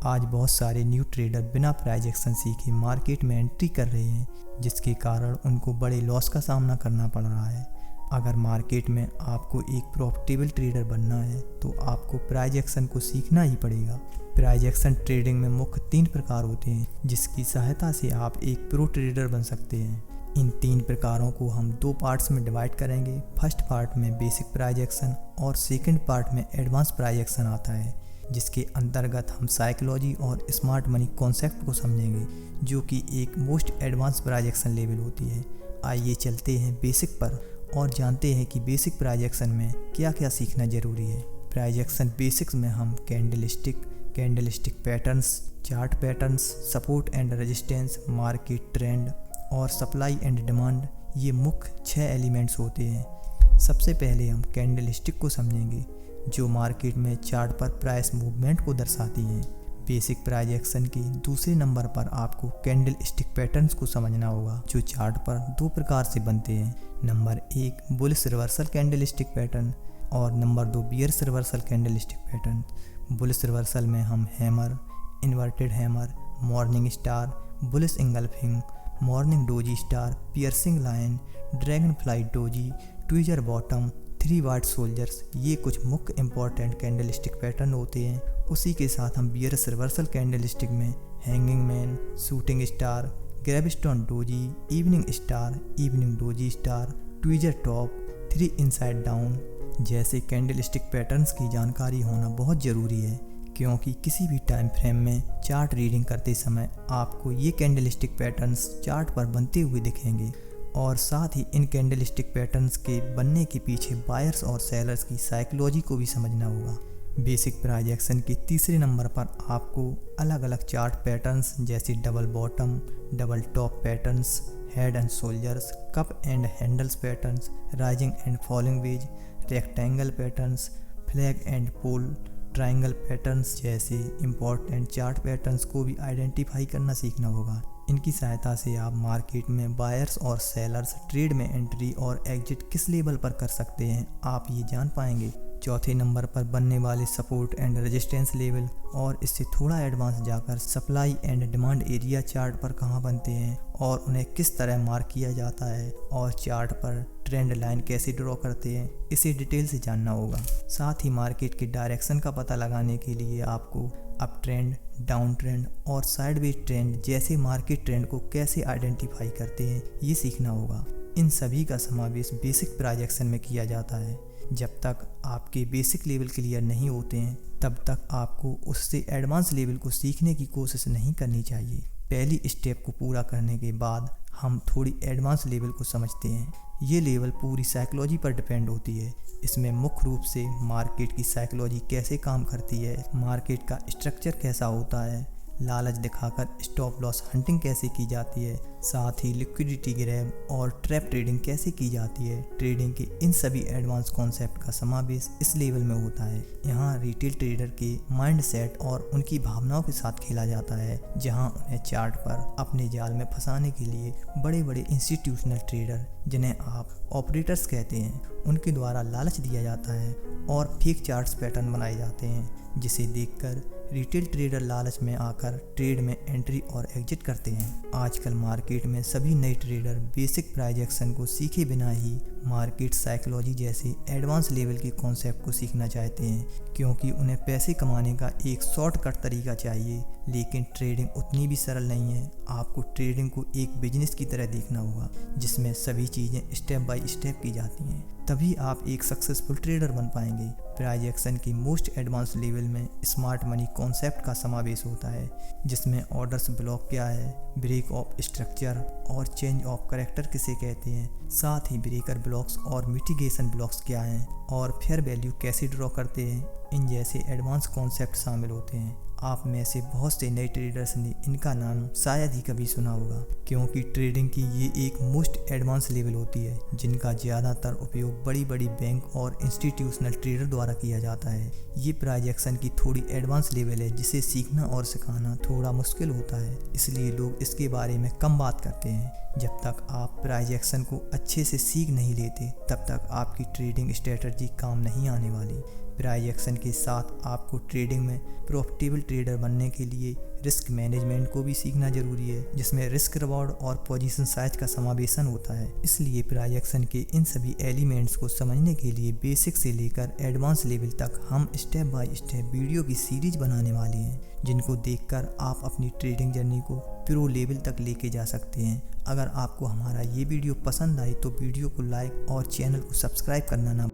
आज बहुत सारे न्यू ट्रेडर बिना प्राइस एक्शन सीखे मार्केट में एंट्री कर रहे हैं, जिसके कारण उनको बड़े लॉस का सामना करना पड़ रहा है। अगर मार्केट में आपको एक प्रॉफिटेबल ट्रेडर बनना है तो आपको प्राइस एक्शन को सीखना ही पड़ेगा। प्राइस एक्शन ट्रेडिंग में मुख्य 3 प्रकार होते हैं, जिसकी सहायता से आप एक प्रो ट्रेडर बन सकते हैं। इन 3 प्रकारों को हम 2 पार्ट्स में डिवाइड करेंगे। फर्स्ट पार्ट में बेसिक प्राइस एक्शन और सेकंड पार्ट में एडवांस प्राइस एक्शन आता है, जिसके अंतर्गत हम साइकोलॉजी और स्मार्ट मनी कॉन्सेप्ट को समझेंगे, जो कि एक most advance price action level होती है। आइए चलते हैं बेसिक पर और जानते हैं कि बेसिक प्राइस एक्शन में क्या क्या सीखना जरूरी है। प्राइस एक्शन बेसिक्स में हम candlestick patterns, chart patterns, support and resistance, market trend और सप्लाई एंड डिमांड, ये मुख्य 6 एलिमेंट्स होते हैं। सबसे पहले हम कैंडलस्टिक को समझेंगे, जो मार्केट में चार्ट पर प्राइस मूवमेंट को दर्शाती है। बेसिक प्राइस एक्शन के दूसरे नंबर पर आपको कैंडलस्टिक पैटर्न्स को समझना होगा, जो चार्ट पर 2 प्रकार से बनते हैं। Number 1 bullish reversal candlestick pattern और number 2 bears reversal candlestick pattern. Bullish reversal में हम hammer, inverted hammer, morning star, bullish engulfing, morning doji star, piercing line, dragonfly doji, tweezer bottom, 3 white soldiers, ये कुछ मुख्य important candlestick pattern होते हैं। उसी के साथ हम बियर्स रिवर्सल कैंडलस्टिक में hanging man, shooting star, gravestone doji, evening star, evening doji star, tweezer top, 3 inside down जैसे कैंडलस्टिक पैटर्न्स की जानकारी होना बहुत ज़रूरी है, क्योंकि किसी भी टाइम फ्रेम में चार्ट रीडिंग करते समय आपको ये कैंडलस्टिक पैटर्न्स चार्ट पर बनते हुए दिखेंगे और साथ ही इन कैंडलस्टिक पैटर्न्स के बनने के पीछे बायर्स और सेलर्स की साइकोलॉजी को भी समझना होगा। बेसिक प्राइस एक्शन के तीसरे नंबर पर आपको अलग अलग चार्ट पैटर्न्स जैसे double bottom, double top patterns, head and shoulders, cup and handles patterns, rising and falling wedge, rectangle patterns, flag and pole, triangle patterns जैसे इंपॉर्टेंट चार्ट पैटर्न्स को भी आइडेंटिफाई करना सीखना होगा। इनकी सहायता से आप मार्केट में बायर्स और सेलर्स ट्रेड में एंट्री और एग्जिट किस लेवल पर कर सकते हैं, आप ये जान पाएंगे। चौथे नंबर पर बनने वाले सपोर्ट एंड रेजिस्टेंस लेवल और इससे थोड़ा एडवांस जाकर supply and demand area chart पर कहाँ बनते हैं और उन्हें किस तरह मार्क किया जाता है और चार्ट पर ट्रेंड लाइन कैसे ड्रॉ करते हैं, इसे डिटेल से जानना होगा। साथ ही मार्केट के डायरेक्शन का पता लगाने के लिए आपको अप ट्रेंड, डाउन ट्रेंड और साइडवेज ट्रेंड जैसे मार्केट ट्रेंड को कैसे आइडेंटिफाई करते हैं, ये सीखना होगा। इन सभी का समावेश बेसिक प्राइस एक्शन में किया जाता है। जब तक आपके बेसिक लेवल क्लियर नहीं होते हैं, तब तक आपको उससे एडवांस लेवल को सीखने की कोशिश नहीं करनी चाहिए। पहली स्टेप को पूरा करने के बाद हम थोड़ी एडवांस लेवल को समझते हैं। ये लेवल पूरी साइकोलॉजी पर डिपेंड होती है। इसमें मुख्य रूप से मार्केट की साइकोलॉजी कैसे काम करती है, मार्केट का स्ट्रक्चर कैसा होता है, लालच दिखाकर स्टॉप लॉस हंटिंग कैसे की जाती है, साथ ही लिक्विडिटी ग्रैब और ट्रैप ट्रेडिंग कैसे की जाती है। ट्रेडिंग के इन सभी एडवांस कॉन्सेप्ट का समावेश इस लेवल में होता है। यहाँ रिटेल ट्रेडर के माइंड सेट और उनकी भावनाओं के साथ खेला जाता है, जहाँ उन्हें चार्ट पर अपने जाल में फंसाने के लिए बड़े बड़े इंस्टीट्यूशनल ट्रेडर, जिन्हें आप ऑपरेटर्स कहते हैं, उनके द्वारा लालच दिया जाता है और फेक चार्ट्स पैटर्न बनाए जाते हैं, जिसे देखकर रिटेल ट्रेडर लालच में आकर ट्रेड में एंट्री और एग्जिट करते हैं। आजकल मार्केट में सभी नए ट्रेडर बेसिक प्राइस एक्शन को सीखे बिना ही मार्केट साइकोलॉजी जैसे एडवांस लेवल के कॉन्सेप्ट को सीखना चाहते हैं, क्योंकि उन्हें पैसे कमाने का एक शॉर्टकट तरीका चाहिए। लेकिन ट्रेडिंग उतनी भी सरल नहीं है। आपको ट्रेडिंग को एक बिजनेस की तरह देखना होगा, जिसमें सभी चीज़ें स्टेप बाय स्टेप की जाती हैं, तभी आप एक सक्सेसफुल ट्रेडर बन पाएंगे। प्राइस एक्शन की मोस्ट एडवांस लेवल में स्मार्ट मनी कॉन्सेप्ट का समावेश होता है, जिसमें ऑर्डर्स ब्लॉक क्या है, ब्रेक ऑफ स्ट्रक्चर और चेंज ऑफ कैरेक्टर किसे कहते हैं, साथ ही ब्रेकर ब्लॉक्स और मिटिगेशन ब्लॉक्स क्या हैं और फेयर वैल्यू कैसे ड्रॉ करते हैं, इन जैसे एडवांस कॉन्सेप्ट शामिल होते हैं। आप में से बहुत से नए ट्रेडर्स ने इनका नाम शायद ही कभी सुना होगा, क्योंकि ट्रेडिंग की ये एक मोस्ट एडवांस लेवल होती है, जिनका ज़्यादातर उपयोग बड़ी बड़ी बैंक और इंस्टीट्यूशनल ट्रेडर द्वारा किया जाता है। ये प्राइस एक्शन की थोड़ी एडवांस लेवल है, जिसे सीखना और सिखाना थोड़ा मुश्किल होता है, इसलिए लोग इसके बारे में कम बात करते हैं। जब तक आप प्राइस एक्शन को अच्छे से सीख नहीं लेते, तब तक आपकी ट्रेडिंग स्ट्रेटजी काम नहीं आने वाली। प्राइस एक्शन के साथ आपको ट्रेडिंग में प्रॉफिटेबल ट्रेडर बनने के लिए रिस्क मैनेजमेंट को भी सीखना जरूरी है, जिसमें रिस्क रिवॉर्ड और पोजीशन साइज का समावेशन होता है। इसलिए प्राइस एक्शन के इन सभी एलिमेंट्स को समझने के लिए बेसिक से लेकर एडवांस लेवल तक हम स्टेप बाय स्टेप वीडियो की सीरीज बनाने वाले हैं, जिनको देखकर आप अपनी ट्रेडिंग जर्नी को प्रो लेवल तक लेके जा सकते हैं। अगर आपको हमारा ये वीडियो पसंद आए तो वीडियो को लाइक और चैनल को सब्सक्राइब करना ना